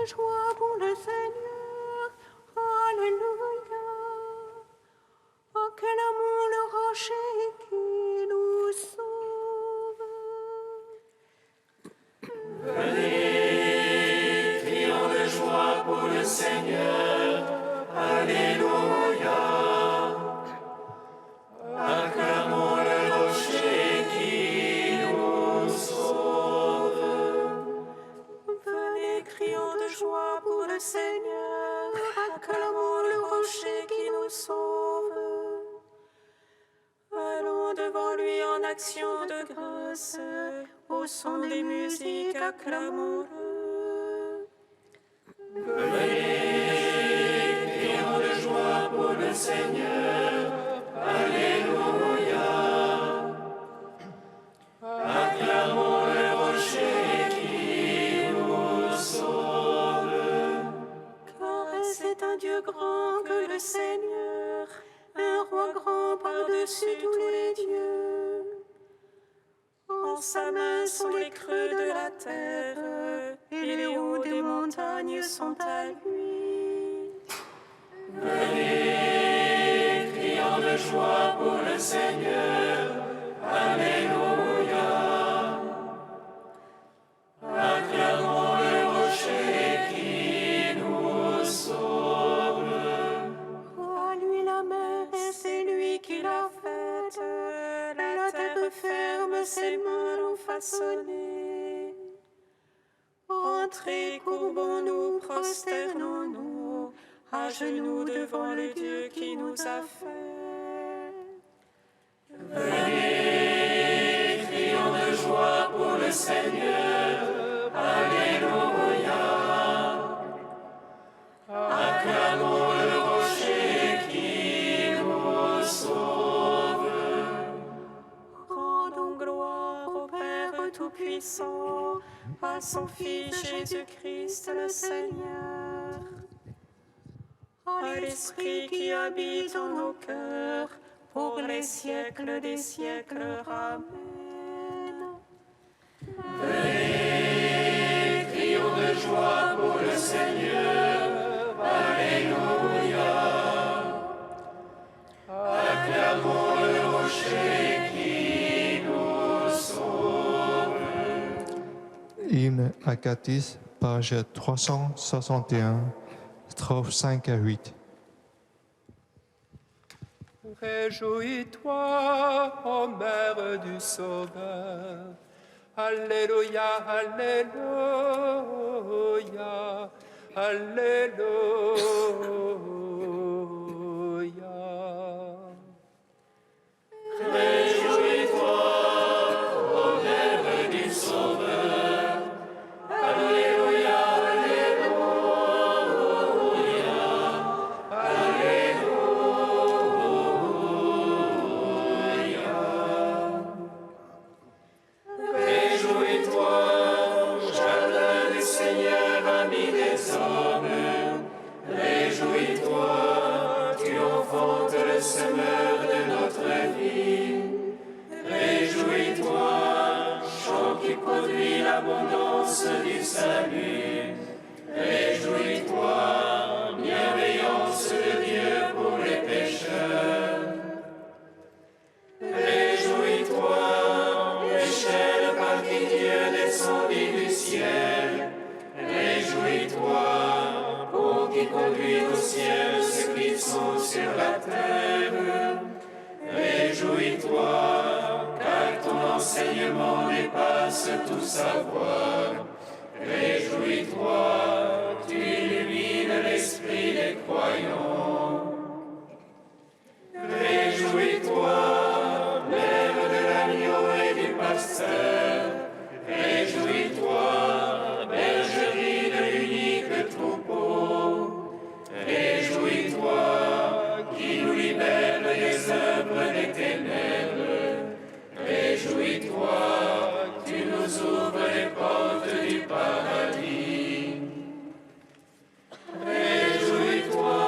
joie pour le Seigneur. Alléluia. Acclamons le rocher qui nous sauve. Venez, crions de joie pour le Seigneur. Alléluia. Acclamons le rocher qui nous sauve. Venez, crions de joie pour le Seigneur. Acclamons le rocher qui nous sauve. Allons devant lui en action de grâce. Au son des musiques, acclamons-le. Venez, crions de joie pour le Seigneur. Alléluia. Acclamons le rocher qui nous sauve. Car c'est un Dieu grand que le Seigneur, un roi grand par-dessus tous les dieux. En sa main sont les creux de la terre, et les hauts des montagnes sont à lui. Venez, crions de joie pour le Seigneur. Alléluia. Acclamons le rocher qui nous sauve. À lui la mer, c'est lui qui l'a faite. La terre ferme, ses mains l'ont façonnée. Entrez, courbons-nous, prosternons-nous, à genoux devant le Dieu qui nous a fait. Venez, crions de joie pour le Seigneur. Alléluia. Acclamons le rocher qui nous sauve. Rendons gloire au Père Tout-Puissant, à son Fils Jésus-Christ le Seigneur, à l'Esprit qui habite en nos cœurs, pour les siècles des siècles. Amen. Venez, crions de joie pour le Seigneur. Alléluia. Acclamons le rocher qui nous sauve. Hymne Acatis, page 361, strophes 5 à 8. Réjouis-toi, ô Mère du Sauveur. Alléluia, Alléluia, Alléluia. Réjouis-toi, ô Mère du Sauveur. Alléluia, Alléluia, Alléluia. Réjouis-toi, jardin du Seigneur, ami des hommes. Réjouis-toi, tu enfantes le semeur de notre vie. Réjouis-toi, chant qui produit l'abondance du salut. Réjouis-toi, bienveillance de Dieu pour les pécheurs. Réjouis-toi, échelle par qui Dieu descendit du ciel. Réjouis-toi, pont qui conduit au ciel ceux qui sont sur la terre. Réjouis-toi, car ton enseignement dépasse tout savoir. Réjouis-toi, tu illumines l'esprit des croyants. Réjouis-toi, mère de l'agneau et du pasteur. Réjouis-toi, bergerie de l'unique troupeau. Réjouis-toi, qui nous libère des œuvres des ténèbres. Réjouis-toi, tu nous ouvres les portes du paradis. Réjouis-toi,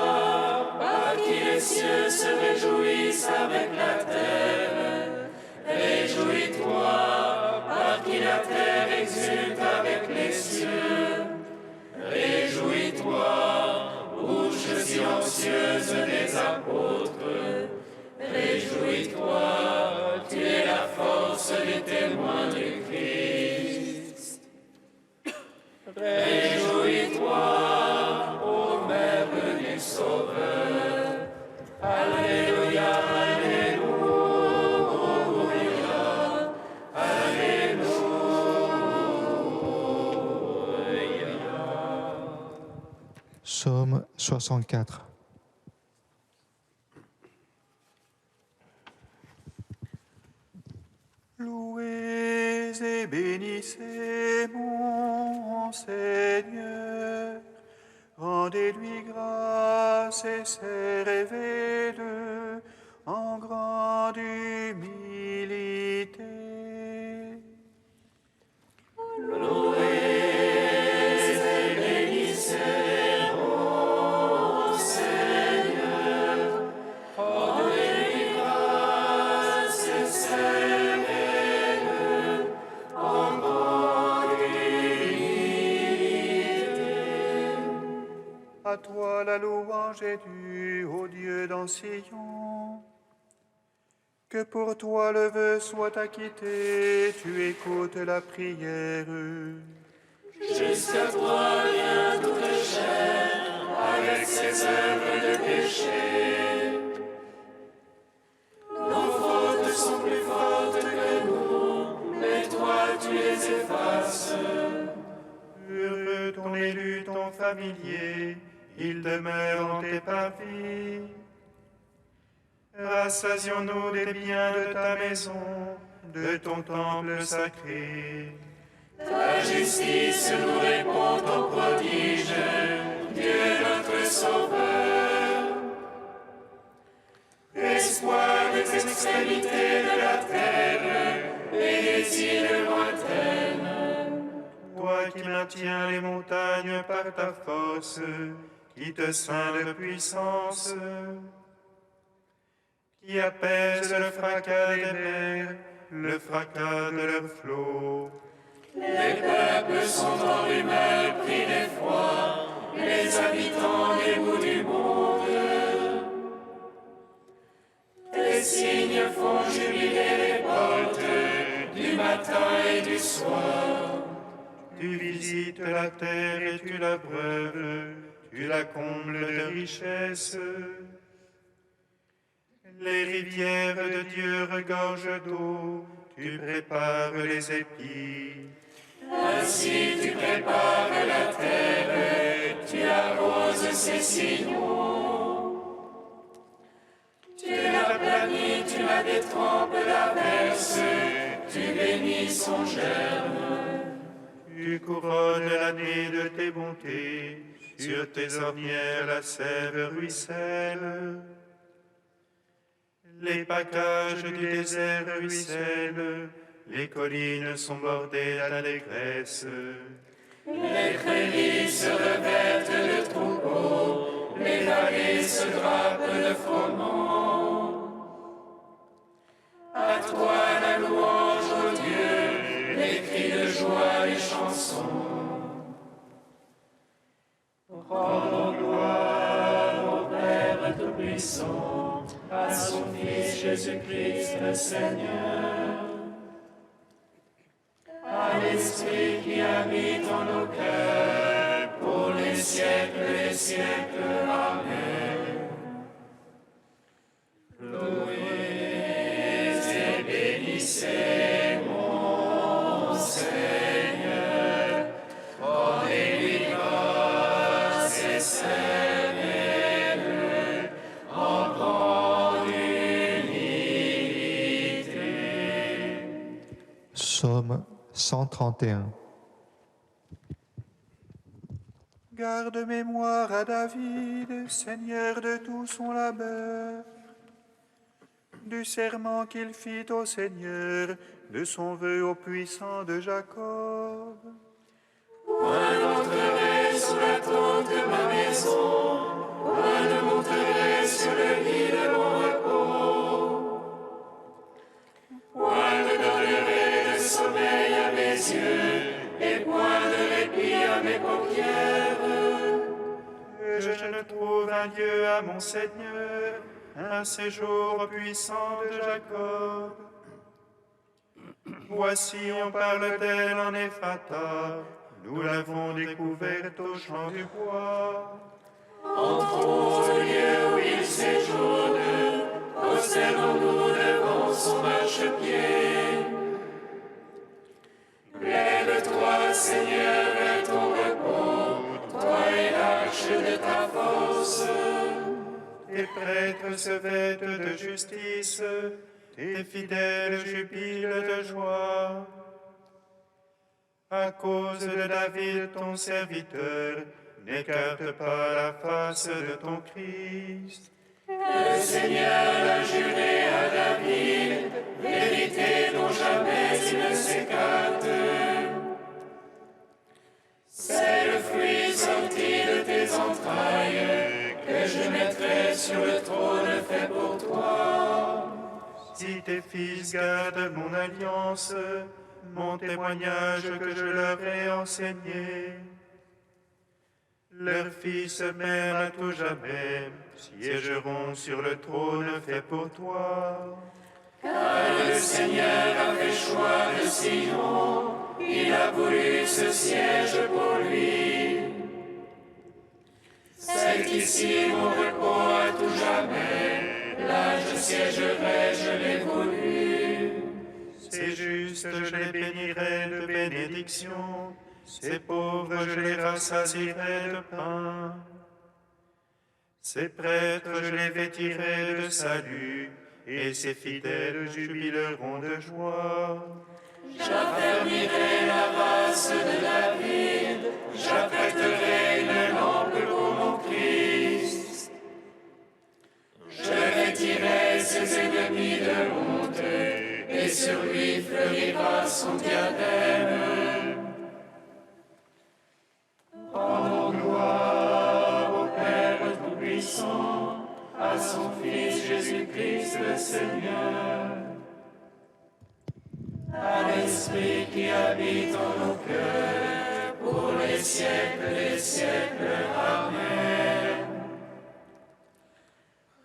silencieuse des apôtres. Réjouis-toi, tu es la force des témoins du Christ. Réjouis-toi, ô Mère du Sauveur. Alléluia, alléluia, alléluia. Psaume 64. Louez et bénissez mon Seigneur, rendez-lui grâce et servez-le en grande humilité. À toi la louange est due, ô Dieu dans Sion. Que pour toi le vœu soit acquitté, tu écoutes la prière. Jusqu'à toi vient toute chair, avec ses œuvres de péché. Nos fautes sont plus fortes que nous, mais toi tu les effaces. Heureux ton élu, ton familier, il demeure en tes parvis. Rassasions-nous des biens de ta maison, de ton temple sacré. Ta justice nous répond au prodige, Dieu notre Sauveur. Espoir des extrémités de la terre et des îles lointaines. Toi qui maintiens les montagnes par ta force, qui te ceint de puissance, qui apaise le fracas des mers, le fracas de leurs flots. Les peuples sont en rumeur pris d'effroi, les habitants des bouts du monde. Tes signes font jubiler les portes du matin et du soir. Tu visites la terre et tu la breuves, tu la combles de richesses. Les rivières de Dieu regorgent d'eau, tu prépares les épis. Ainsi tu prépares la terre, tu arroses ses signaux. Tu la planis, tu la détrempes, la verses, tu bénis son germe. Tu couronnes l'année de tes bontés, sur tes ornières la sève ruisselle. Les packages du désert ruissellent, les collines sont bordées d'allégresse. Les prairies se revêtent de troupeaux, les vallées se drapent de froment. À toi la louange, ô Dieu, les cris de joie, les chansons. Rendons gloire au Père Tout-Puissant, à son Fils Jésus-Christ le Seigneur, à l'Esprit qui habite en nos cœurs, pour les siècles des siècles. Amen. Louez et bénissez mon Seigneur, rendez-lui grâce et servez-le en grande humilité. Psaume 131. Garde mémoire à David, Seigneur de tout son labeur, du serment qu'il fit au Seigneur, de son vœu au puissant de Jacob. Point n'entrerai sous la tente de ma maison, point ne monterai sur le lit de mon repos, point ne donnerai de sommeil à mes yeux, et point de répit à mes paupières. Que je ne trouve un lieu à mon Seigneur, un séjour puissant de Jacob. Voici, on parle d'elle en Ephrata, nous l'avons découverte au champ du bois. Entre au lieu où il séjourne, prosternons-nous devant son marchepied. Lève-toi, Seigneur, vers ton repos, toi et l'arche de ta force. Tes prêtres se vêtent de justice, tes fidèles jubilent de joie. À cause de David, ton serviteur, n'écarte pas la face de ton Christ. Le Seigneur a juré à David, vérité dont jamais il ne s'écarte. C'est le fruit sorti de tes entrailles que je mettrai sur le trône fait pour toi. Si tes fils gardent mon alliance, mon témoignage que je leur ai enseigné, leurs fils même à tout jamais siégeront sur le trône fait pour toi. Car le Seigneur a fait choix de Sion, il a voulu ce siège pour lui. C'est ici mon repos à tout jamais, là je siégerai, je l'ai voulu. Ces justes, je les bénirai de bénédiction, ces pauvres, je les rassasierai de pain. Ces prêtres, je les vêtirai de salut, et ces fidèles jubileront de joie. J'affermirai la race de David, j'apprêterai une lampe pour mon Christ. Je vêtirai ses ennemis de honte, et sur lui fleurira son diadème. Rendons gloire au Père Tout-Puissant, à son Fils Jésus-Christ le Seigneur, à l'Esprit qui habite en nos cœurs, pour les siècles des siècles. Amen.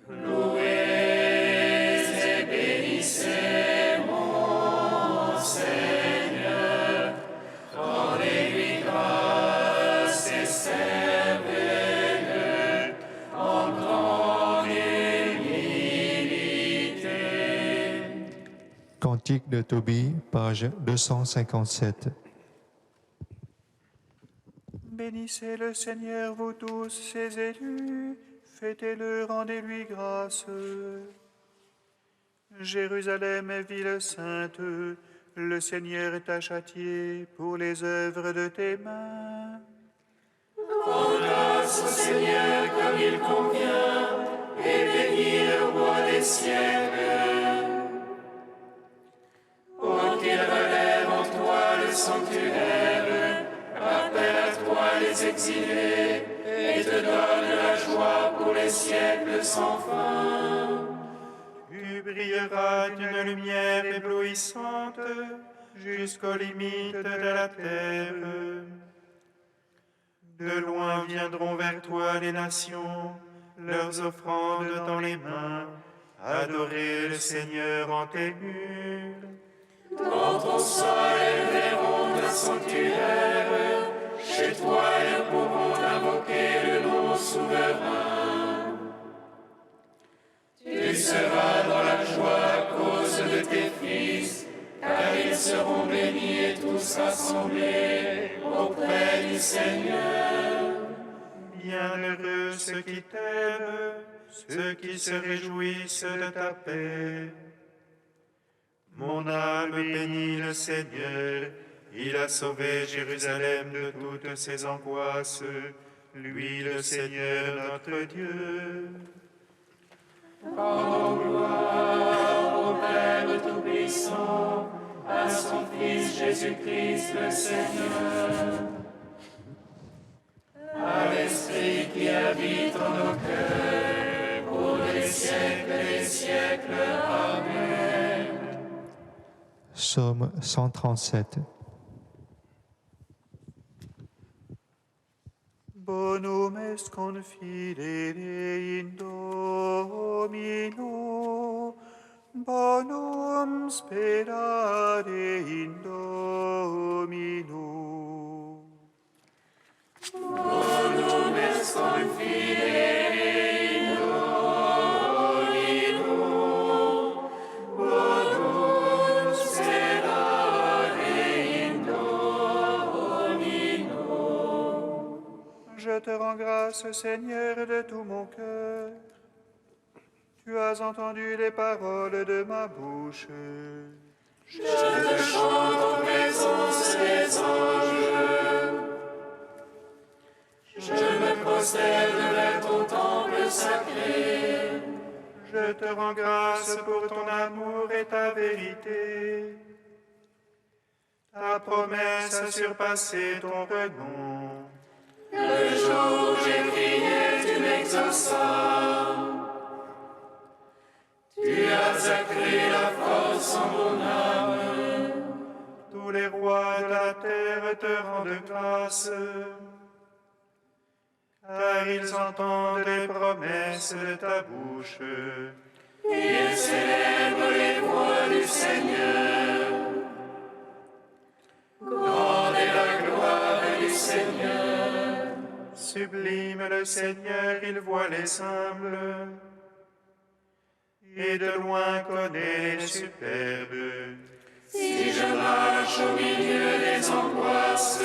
Louez et bénissez mon Seigneur, rendez-lui grâce et servez-le en grande humilité. Cantique de Tobie, page 257. Bénissez le Seigneur, vous tous, ses élus, fêtez-le, rendez-lui grâce. Jérusalem, ville sainte, le Seigneur t'a châtié pour les œuvres de tes mains. Rends grâce au Seigneur comme il convient, et bénis le roi des siècles. Oh, qu'il relève en toi le sanctuaire, rappelle à toi les exilés, et te donne la joie pour les siècles sans fin. Tu brilleras d'une lumière éblouissante jusqu'aux limites de la terre. De loin viendront vers toi les nations, leurs offrandes dans les mains, adorer le Seigneur en tes murs. Dans ton sol, elles verront un sanctuaire. Chez toi, elles pourront invoquer le nom souverain. Tu seras dans la joie à cause de tes fils, car ils seront bénis et tous rassemblés auprès du Seigneur. Bienheureux ceux qui t'aiment, ceux qui se réjouissent de ta paix. Mon âme bénit le Seigneur, il a sauvé Jérusalem de toutes ses angoisses, lui le Seigneur notre Dieu. Rendons gloire au Père Tout-Puissant, à son Fils Jésus-Christ le Seigneur, à l'Esprit qui habite en nos cœurs, pour les siècles des siècles. Amen. Psaume 137. Bonum est con confidere in Domino, bonum sperare in Domino. Bonum est confidere in Domino, bonum sperare in Domino. Je te rends grâce, Seigneur, de tout mon cœur. Tu as entendu les paroles de ma bouche. Je te chante en présence des anges. Je me prosterne vers ton temple sacré. Je te rends grâce pour ton amour et ta vérité. Ta promesse a surpassé ton renom. Le jour où j'ai prié, tu m'exauças. Tu as accru la force en mon âme. Tous les rois de la terre te rendent grâce, car ils entendent les promesses de ta bouche. Ils célèbrent les voies du Seigneur. Grande est la gloire du Seigneur. Sublime le Seigneur, il voit les humbles, et de loin connaît les superbes. Si je marche au milieu des angoisses,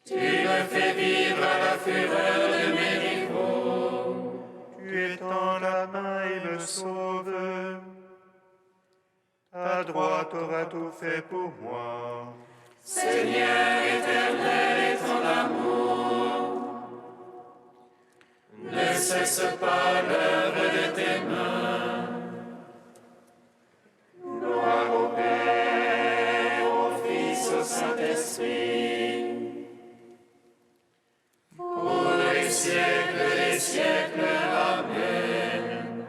tu me fais vivre à la fureur de mes rivaux. Tu étends la main et me sauves. Ta droite aura tout fait pour moi. Seigneur éternel et ton amour, ne cesse pas l'œuvre de tes mains. Gloire au Père, au Fils, au Saint-Esprit, pour les siècles des siècles. Amen.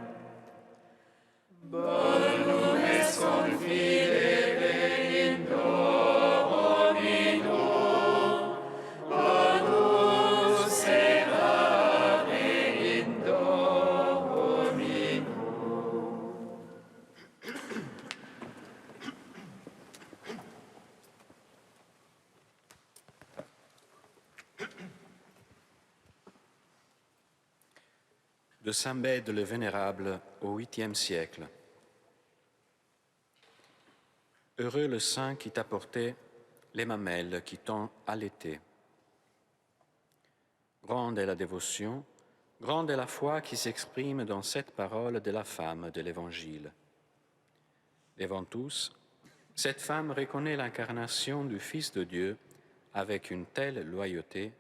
Bonum est confidere in Domino, bonum serare in Domino. De Saint Bède le Vénérable au 8e siècle. Heureux le saint qui t'a porté les mamelles qui t'ont allaité. Grande est la dévotion, grande est la foi qui s'exprime dans cette parole de la femme de l'Évangile. Devant tous, cette femme reconnaît l'incarnation du Fils de Dieu avec une telle loyauté,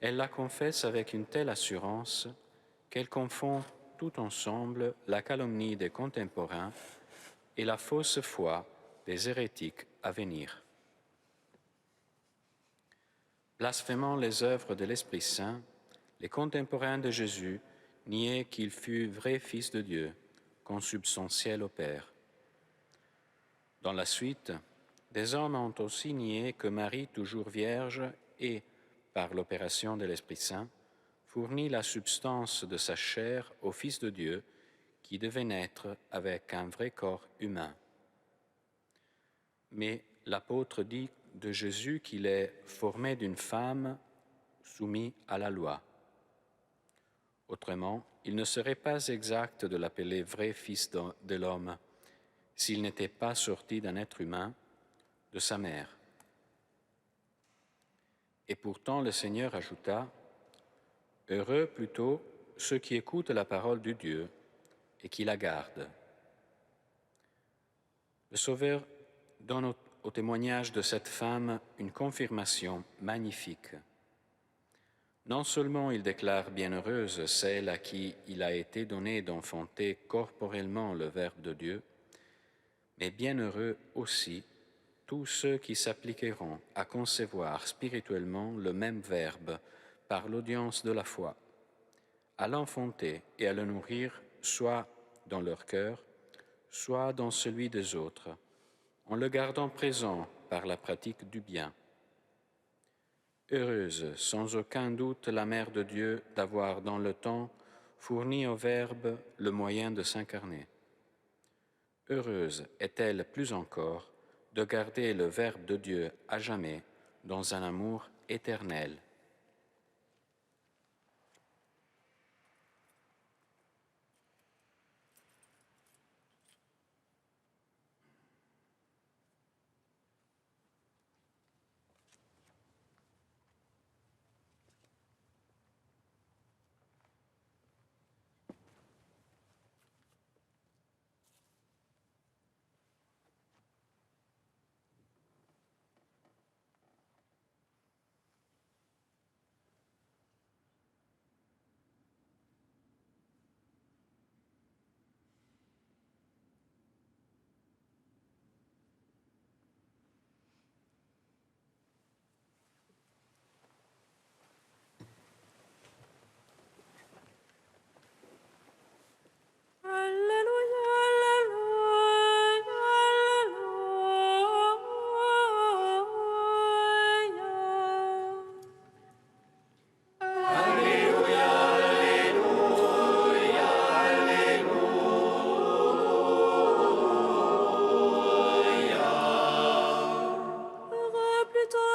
elle la confesse avec une telle assurance qu'elle confond tout ensemble la calomnie des contemporains et la fausse foi des hérétiques à venir. Blasphémant les œuvres de l'Esprit Saint, les contemporains de Jésus niaient qu'il fût vrai Fils de Dieu, consubstantiel au Père. Dans la suite, des hommes ont aussi nié que Marie, toujours vierge et, par l'opération de l'Esprit Saint, fournit la substance de sa chair au Fils de Dieu qui devait naître avec un vrai corps humain. Mais l'apôtre dit de Jésus qu'il est formé d'une femme soumise à la loi. Autrement, il ne serait pas exact de l'appeler vrai Fils de l'homme s'il n'était pas sorti d'un être humain, de sa mère. Et pourtant le Seigneur ajouta, « Heureux plutôt ceux qui écoutent la parole de Dieu et qui la gardent. » Le Sauveur donne au témoignage de cette femme une confirmation magnifique. Non seulement il déclare bienheureuse celle à qui il a été donné d'enfanter corporellement le Verbe de Dieu, mais bienheureux aussi tous ceux qui s'appliqueront à concevoir spirituellement le même Verbe par l'audience de la foi, à l'enfanter et à le nourrir soit dans leur cœur, soit dans celui des autres, en le gardant présent par la pratique du bien. Heureuse, sans aucun doute, la Mère de Dieu d'avoir dans le temps fourni au Verbe le moyen de s'incarner. Heureuse est-elle plus encore de garder le Verbe de Dieu à jamais dans un amour éternel.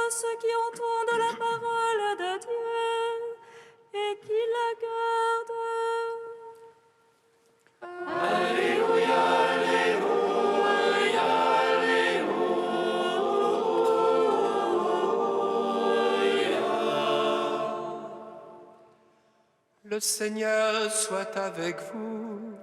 Ceux qui entendent la parole de Dieu et qui la gardent. Alléluia, Alléluia, Alléluia. Le Seigneur soit avec vous.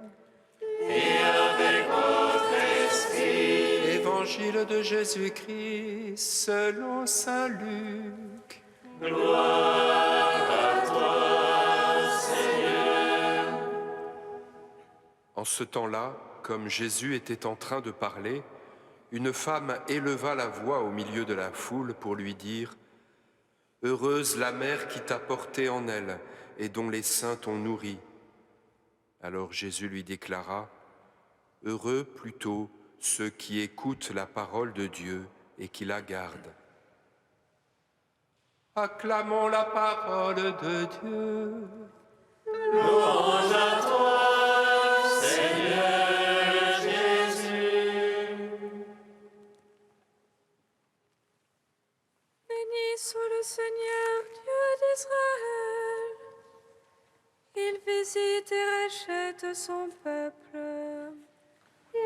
Et avec votre esprit. Évangile de Jésus-Christ selon saint Luc. Gloire à toi, Seigneur. En ce temps-là, comme Jésus était en train de parler, une femme éleva la voix au milieu de la foule pour lui dire « Heureuse la mère qui t'a porté en elle et dont les seins t'ont nourri. » Alors Jésus lui déclara « Heureux plutôt ceux qui écoutent la parole de Dieu et qui la gardent. » Acclamons la parole de Dieu. Louange à toi, Seigneur Jésus. Béni soit le Seigneur, Dieu d'Israël. Il visite et rachète son peuple.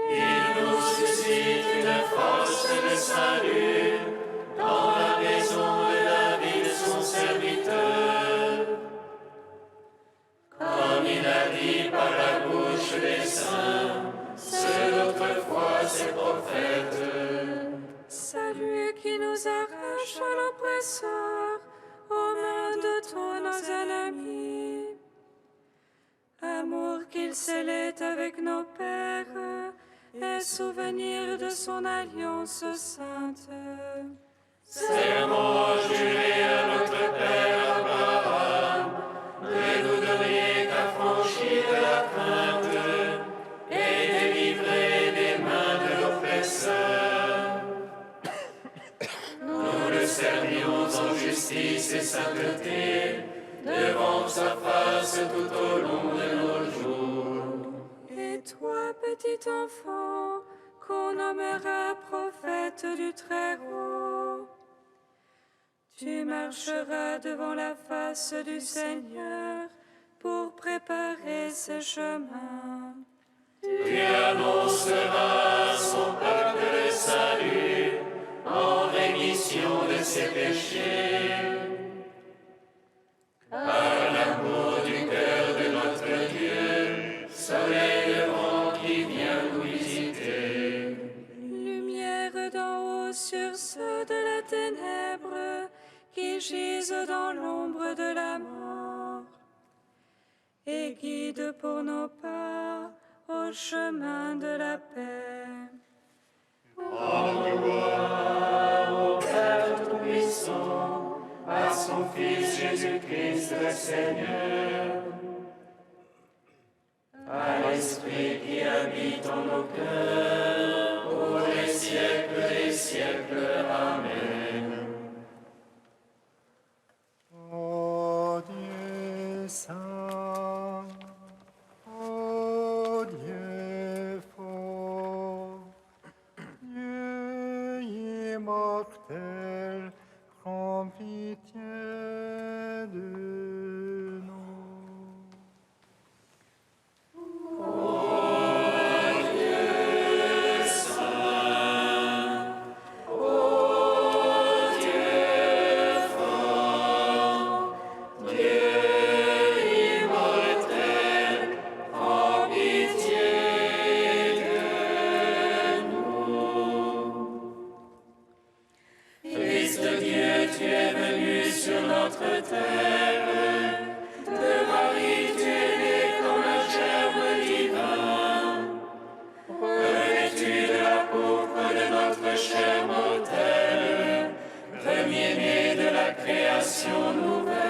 Il nous suscite une force de salut dans la maison de David, son serviteur. Comme il a dit par la bouche des saints, ceux d'autrefois ses prophètes. Salut qui nous arrache à l'oppresseur, aux mains de tous nos ennemis. Amour qu'il scellait avec nos pères, et souvenir de son alliance sainte. Serment juré à notre Père Abraham, ne nous donniez qu'affranchis de la crainte et délivrés des mains de l'oppresseur. Nous le servions en justice et sainteté, devant sa face tout au long de nos jours. Et toi, petit enfant, qu'on nommera prophète du Très-Haut, tu marcheras devant la face du Seigneur pour préparer ses chemins. Tu annonceras à son peuple le salut en rémission de ses péchés. Par l'amour du cœur de notre Dieu, soleil levant qui vient nous visiter. Lumière d'en haut sur ceux de la ténèbre qui gisent dans l'ombre de la mort, et guide pour nos pas au chemin de la paix. En gloire au Père Tout-Puissant, à son Fils Jésus-Christ le Seigneur, à l'Esprit qui habite en nos cœurs, pour les siècles des siècles. Amen. immortel, prends pitié de nous. Fils de Dieu, tu es venu sur notre terre. De Marie, tu es né comme un germe divin. Revêtu de la pourpre de notre chair mortelle, premier-né de la création nouvelle.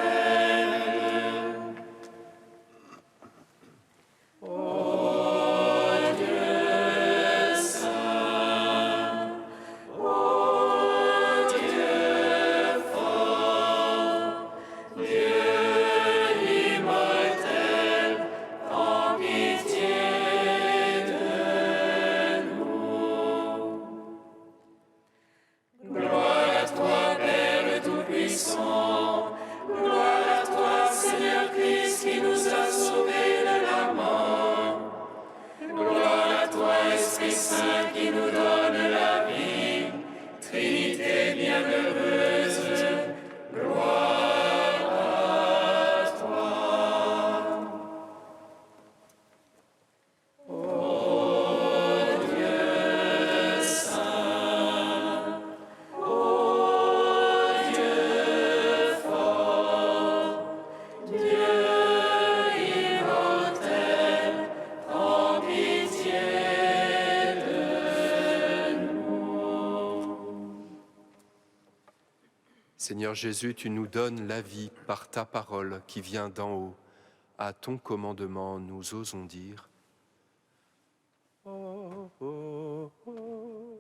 Seigneur Jésus, tu nous donnes la vie par ta parole qui vient d'en haut. À ton commandement, nous osons dire. Oh, oh, oh.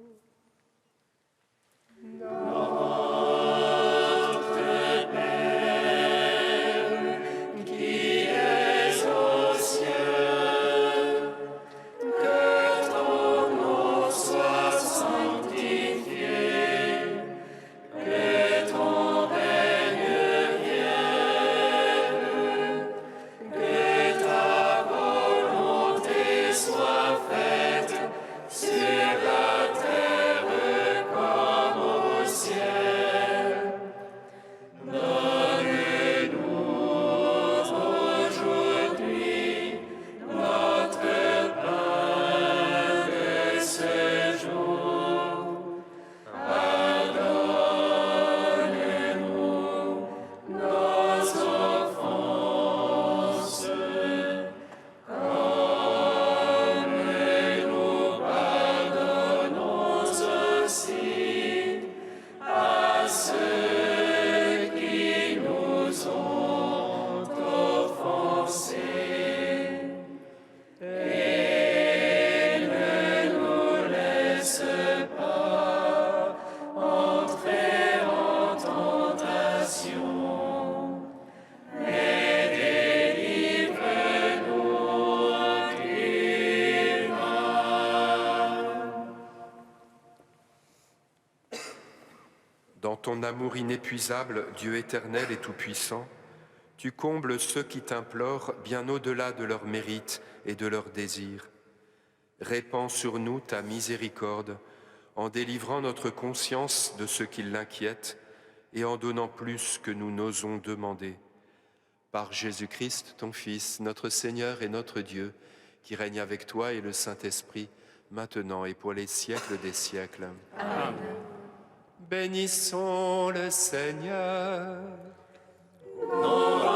Dans ton amour inépuisable, Dieu éternel et tout-puissant, tu combles ceux qui t'implorent bien au-delà de leurs mérites et de leurs désirs. Répands sur nous ta miséricorde en délivrant notre conscience de ce qui l'inquiète et en donnant plus que nous n'osons demander. Par Jésus-Christ, ton Fils, notre Seigneur et notre Dieu, qui règne avec toi et le Saint-Esprit, maintenant et pour les siècles des siècles. Amen. Bénissons le Seigneur. Non.